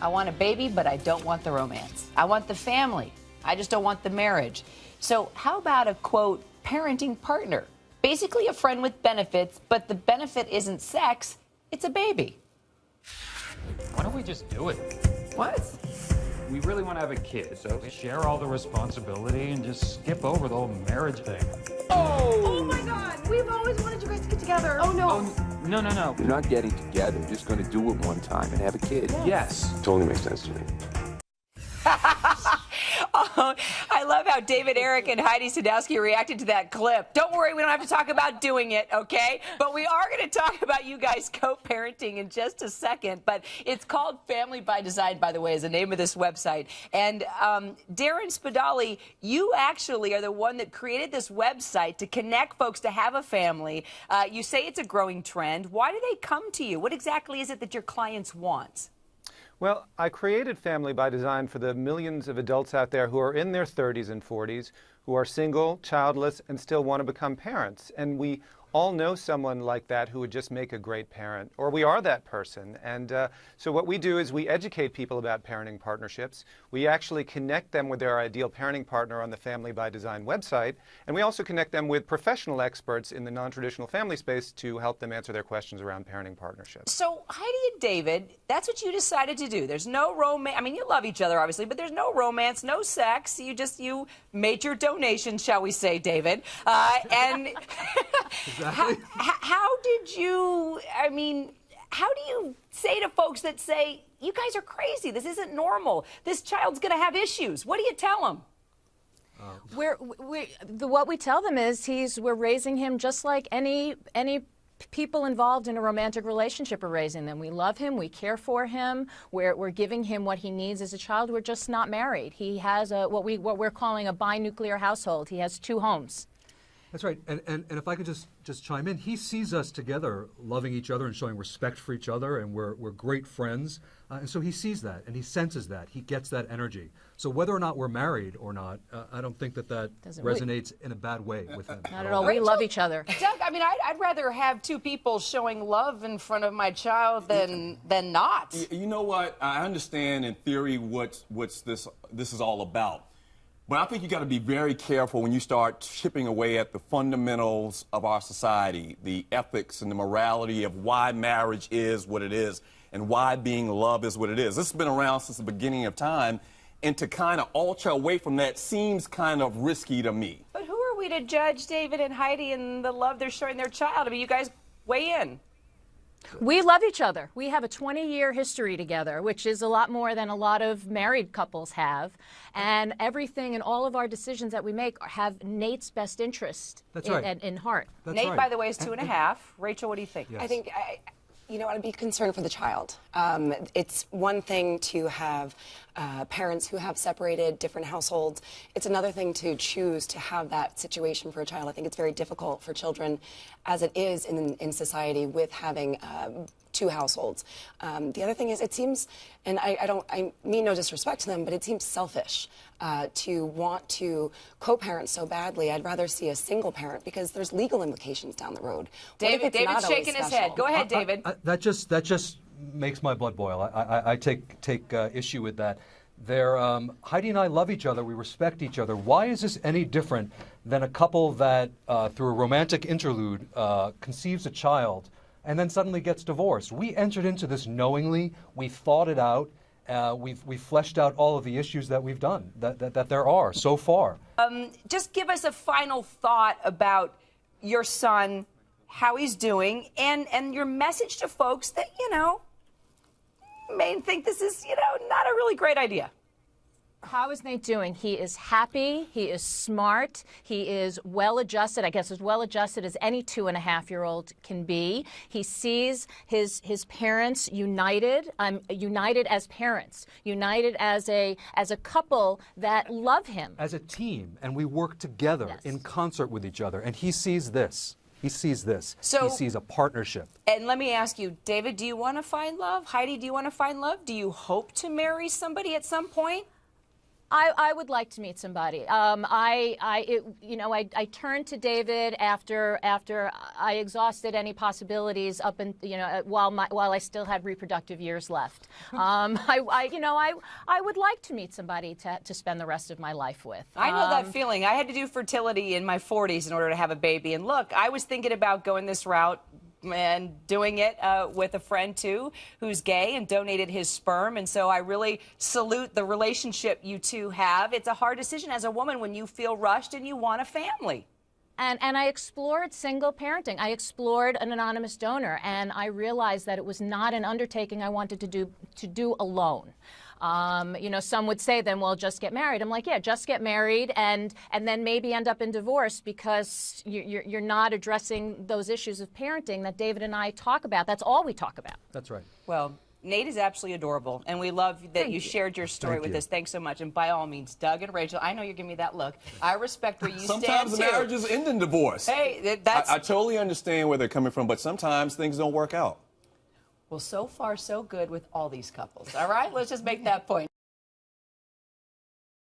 I want a baby, but I don't want the romance. I want the family. I just don't want the marriage. So how about a, quote, parenting partner? Basically a friend with benefits, but the benefit isn't sex, it's a baby. Why don't we just do it? What? We really want to have a kid, so share all the responsibility and just skip over the whole marriage thing. Oh my God! We've always wanted you guys to get together. Oh no. No. You're not getting together. You're just going to do it one time and have a kid. Yes. Totally makes sense to me. Oh, I love how David, Eric, and Heidi Sadowski reacted to that clip. Don't worry, we don't have to talk about doing it, okay? But we are going to talk about you guys co-parenting in just a second. But it's called Family by Design, by the way, is the name of this website. And Darren Spadali, you actually are the one that created this website to connect folks to have a family. You say it's a growing trend. Why do they come to you? What exactly is it that your clients want? Well, I created Family by Design for the millions of adults out there who are in their 30s and 40s, who are single, childless, and still want to become parents. And we all know someone like that who would just make a great parent, or we are that person. And so what we do is we educate people about parenting partnerships. We actually connect them with their ideal parenting partner on the Family by Design website, and we also connect them with professional experts in the non-traditional family space to help them answer their questions around parenting partnerships. So Heidi and David, that's what you decided to do. There's no romance. I mean, you love each other, obviously, but there's no romance, no sex. You made your donation, shall we say, David. And how did you, how do you say to folks that say, you guys are crazy, this isn't normal, this child's going to have issues? What do you tell them? What we tell them is we're raising him just like any people involved in a romantic relationship are raising them. We love him, we care for him, we're giving him what he needs as a child. We're just not married. He has what we're calling a binuclear household. He has 2 homes. That's right. And if I could just chime in, he sees us together loving each other and showing respect for each other, and we're great friends. And so he sees that and he senses that. He gets that energy. So whether or not we're married or not, I don't think that resonates in a bad way with him. Not at all. We love each other. Doug, I'd rather have 2 people showing love in front of my child than not. You know what? I understand in theory what's this is all about. But I think you got to be very careful when you start chipping away at the fundamentals of our society, the ethics and the morality of why marriage is what it is and why being loved is what it is. This has been around since the beginning of time, and to kind of alter away from that seems kind of risky to me. But who are we to judge David and Heidi and the love they're showing their child? I mean, you guys weigh in. We love each other. We have a 20-year history together, which is a lot more than a lot of married couples have. And everything and all of our decisions that we make have Nate's best interest in heart. Nate, by the way, is 2.5. Rachel, what do you think? Yes. I think, I'd be concerned for the child. It's one thing to have parents who have separated different households. It's another thing to choose to have that situation for a child. I think it's very difficult for children, as it is in society, with having 2 households. The other thing is, it seems, and I mean no disrespect to them, but it seems selfish to want to co-parent so badly. I'd rather see a single parent because there's legal implications down the road. David's shaking his head. Go ahead, David. That just makes my blood boil. I take issue with that. Heidi and I love each other. We respect each other. Why is this any different than a couple that, through a romantic interlude, conceives a child and then suddenly gets divorced? We entered into this knowingly. We thought it out. We've fleshed out all of the issues that we've done, that there are so far. Just give us a final thought about your son, how he's doing, and your message to folks that, may think this is, not a really great idea. How is Nate doing? He is happy. He is smart. He is well-adjusted, I guess as well-adjusted as any 2.5-year-old can be. He sees his parents united, united as parents, united as a couple that love him. As a team, and we work together in concert with each other, and he sees this. He sees this. He sees a partnership. And let me ask you, David, do you want to find love? Heidi, do you want to find love? Do you hope to marry somebody at some point? I would like to meet somebody. I turned to David after I exhausted any possibilities up and while I still had reproductive years left. I would like to meet somebody to spend the rest of my life with. I know that feeling. I had to do fertility in my 40s in order to have a baby. And look, I was thinking about going this route and doing it with a friend, too, who's gay and donated his sperm. And so I really salute the relationship you two have. It's a hard decision as a woman when you feel rushed and you want a family. And I explored single parenting. I explored an anonymous donor, and I realized that it was not an undertaking I wanted to do alone. Some would say then, well, just get married. I'm like, yeah, just get married and then maybe end up in divorce because you're not addressing those issues of parenting that David and I talk about. That's all we talk about. That's right. Well, Nate is absolutely adorable, and we love that you shared your story with us. Thanks so much. And by all means, Doug and Rachel, I know you're giving me that look. I respect where you stand, Sometimes marriages end in divorce. Hey, I totally understand where they're coming from, but sometimes things don't work out. Well, so far, so good with all these couples. All right? Let's just make that point.